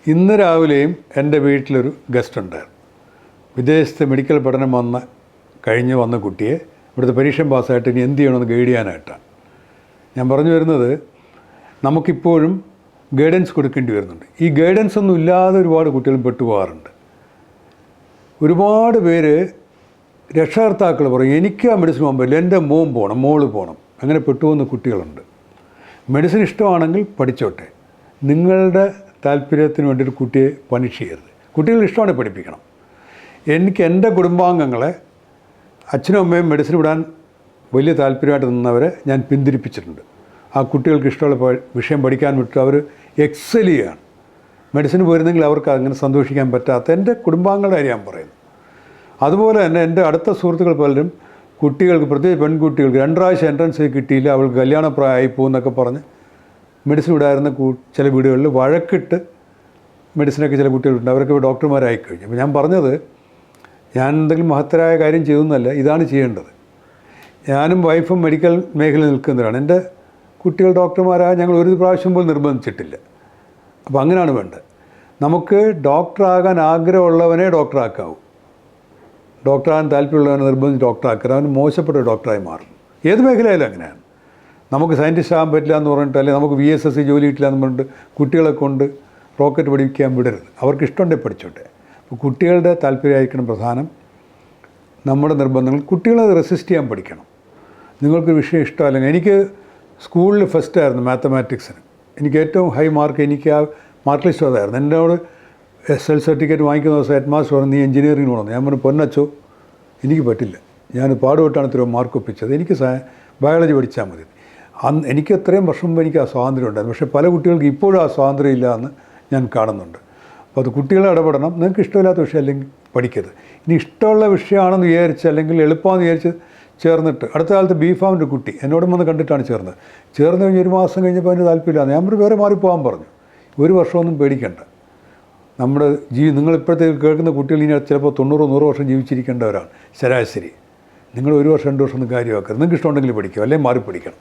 ഇന്ന് രാവിലെയും എൻ്റെ വീട്ടിലൊരു ഗസ്റ്റ് ഉണ്ടായിരുന്നു. വിദേശത്ത് മെഡിക്കൽ പഠനം കഴിഞ്ഞ് വന്ന കുട്ടിയെ ഇവിടുത്തെ പരീക്ഷ പാസ്സായിട്ട് ഇനി എന്ത് ചെയ്യണമെന്ന് ഗൈഡ് ചെയ്യാനായിട്ടാണ്. ഞാൻ പറഞ്ഞു വരുന്നത്, നമുക്കിപ്പോഴും ഗൈഡൻസ് കൊടുക്കേണ്ടി വരുന്നുണ്ട്. ഈ ഗൈഡൻസ് ഒന്നും ഇല്ലാതെ ഒരുപാട് കുട്ടികൾ പെട്ടുപോകാറുണ്ട്. ഒരുപാട് പേര് രക്ഷകർത്താക്കൾ പറയും, എനിക്ക് ആ മെഡിസിൻ പോകാൻ പറ്റില്ല, എൻ്റെ മോൻ പോകണം, മോള് പോകണം. അങ്ങനെ പെട്ടുപോകുന്ന കുട്ടികളുണ്ട്. മെഡിസിൻ ഇഷ്ടമാണെങ്കിൽ പഠിച്ചോട്ടെ. നിങ്ങളുടെ താല്പര്യത്തിന് വേണ്ടി ഒരു കുട്ടിയെ പണിഷ് ചെയ്യരുത്. കുട്ടികൾ ഇഷ്ടമാണെങ്കിൽ പഠിപ്പിക്കണം. എനിക്ക് എൻ്റെ കുടുംബാംഗങ്ങളെ, അച്ഛനും അമ്മയും മെഡിസിൻ വിടാൻ വലിയ താല്പര്യമായിട്ട് നിന്നവരെ ഞാൻ പിന്തിരിപ്പിച്ചിട്ടുണ്ട്. ആ കുട്ടികൾക്ക് ഇഷ്ടമുള്ള വിഷയം പഠിക്കാൻ വിട്ട് അവർ എക്സൽ ചെയ്യുകയാണ്. മെഡിസിന് പോയിരുന്നെങ്കിൽ അവർക്ക് അങ്ങനെ സന്തോഷിക്കാൻ പറ്റാത്ത എൻ്റെ കുടുംബാംഗങ്ങളുടെ കാര്യം ഞാൻ പറയുന്നു. അതുപോലെ തന്നെ എൻ്റെ അടുത്ത സുഹൃത്തുക്കൾ പലരും കുട്ടികൾക്ക്, പ്രത്യേകിച്ച് പെൺകുട്ടികൾക്ക് 2 പ്രാവശ്യം എൻട്രൻസ് കിട്ടിയില്ല, അവൾക്ക് കല്യാണപ്രായമായി പോകുമെന്നൊക്കെ പറഞ്ഞ് മെഡിസിൻ വിടായിരുന്ന ചില വീടുകളിൽ വഴക്കിട്ട് മെഡിസിനൊക്കെ ചില കുട്ടികളുണ്ട്. അവരൊക്കെ ഡോക്ടർമാരായി കഴിഞ്ഞു. അപ്പോൾ ഞാൻ പറഞ്ഞത്, ഞാൻ എന്തെങ്കിലും മഹത്തരായ കാര്യം ചെയ്യുന്നതല്ല, ഇതാണ് ചെയ്യേണ്ടത്. ഞാനും വൈഫും മെഡിക്കൽ മേഖലയിൽ നിൽക്കുന്നവരാണ്. എൻ്റെ കുട്ടികൾ ഡോക്ടർമാരായ ഞങ്ങൾ ഒരു പ്രാവശ്യം പോലും നിർബന്ധിച്ചിട്ടില്ല. അപ്പോൾ അങ്ങനെയാണ് വേണ്ടത്. നമുക്ക് ഡോക്ടറാകാൻ ആഗ്രഹമുള്ളവനെ ഡോക്ടറാക്കാവൂ. ഡോക്ടറാകാൻ താല്പര്യമുള്ളവനെ നിർബന്ധിച്ച് ഡോക്ടറാക്കരുത്. അവന് മോശപ്പെട്ട ഡോക്ടറായി മാറും. ഏത് മേഖലയിലും അങ്ങനെയാണ്. നമുക്ക് സയൻറ്റിസ്റ്റ് ആകാൻ പറ്റില്ല എന്ന് പറഞ്ഞിട്ട്, അല്ലെങ്കിൽ നമുക്ക് VSSC ജോലി കിട്ടില്ല എന്ന് പറഞ്ഞിട്ട് കുട്ടികളെ കൊണ്ട് റോക്കറ്റ് പഠിക്കാൻ വിടരുത്. അവർക്ക് ഇഷ്ടമുണ്ടെങ്കിൽ പഠിച്ചോട്ടെ. അപ്പോൾ കുട്ടികളുടെ താല്പര്യമായിരിക്കണം പ്രധാനം. നമ്മുടെ നിർബന്ധങ്ങൾ, കുട്ടികളെ റെസിസ്റ്റ് ചെയ്യാൻ പഠിക്കണം. നിങ്ങൾക്കൊരു വിഷയം ഇഷ്ടമല്ലെങ്കിൽ, എനിക്ക് സ്കൂളിൽ ഫസ്റ്റായിരുന്നു മാത്തമാറ്റിക്സിന്. എനിക്ക് ഏറ്റവും ഹൈ മാർക്ക്, എനിക്ക് ആ മാർക്ക് ലിസ്റ്റ് അതായിരുന്നു. എന്നോട് SL സർട്ടിഫിക്കറ്റ് വാങ്ങിക്കുന്ന ദിവസം ഹെഡ് മാസ്റ്റർ പറഞ്ഞു, നീ എഞ്ചിനീയറിംഗ് പോകണം. ഞാൻ പറഞ്ഞു, പൊന്നച്ചോ എനിക്ക് പറ്റില്ല, ഞാൻ പാടുപെട്ടാണ് ഇത്രയും മാർക്ക് ഒപ്പിച്ചത്, എനിക്ക് ബയോളജി പഠിച്ചാൽ മതി. എനിക്ക് എത്രയും വർഷം മുമ്പ് എനിക്ക് ആ സ്വാതന്ത്ര്യം ഉണ്ടായിരുന്നു. പക്ഷേ പല കുട്ടികൾക്ക് ഇപ്പോഴും ആ സ്വാതന്ത്ര്യം ഇല്ല എന്ന് ഞാൻ കാണുന്നുണ്ട്. അപ്പോൾ അത് കുട്ടികളെ ഇടപെടണം. നിങ്ങൾക്ക് ഇഷ്ടമില്ലാത്ത വിഷയം അല്ലെങ്കിൽ പഠിക്കരുത്. ഇനി ഇഷ്ടമുള്ള വിഷയമാണെന്ന് വിചാരിച്ച്, അല്ലെങ്കിൽ എളുപ്പമാണെന്ന് വിചാരിച്ച് ചേർന്നിട്ട്, അടുത്ത കാലത്ത് ബീഫാമിൻ്റെ കുട്ടി എന്നോടും വന്ന് കണ്ടിട്ടാണ് ചേർന്ന് കഴിഞ്ഞ് 1 മാസം കഴിഞ്ഞപ്പോൾ അതിന് താല്പര്യമില്ല. ഞാൻ വേറെ മാറിപ്പോകാൻ പറഞ്ഞു. 1 വർഷമൊന്നും പേടിക്കേണ്ട. നമ്മുടെ നിങ്ങളിപ്പോഴത്തെ കേൾക്കുന്ന കുട്ടികൾ ഇനി ചിലപ്പോൾ 90-100 വർഷം ജീവിച്ചിരിക്കേണ്ടവരാണ് ശരാശരി. നിങ്ങൾ 1 വർഷം 2 വർഷം ഒന്നും കാര്യമാക്കരുത്. നിങ്ങൾക്ക് ഇഷ്ടമുണ്ടെങ്കിൽ പഠിക്കുക, അല്ലെങ്കിൽ മാറി പഠിക്കണം.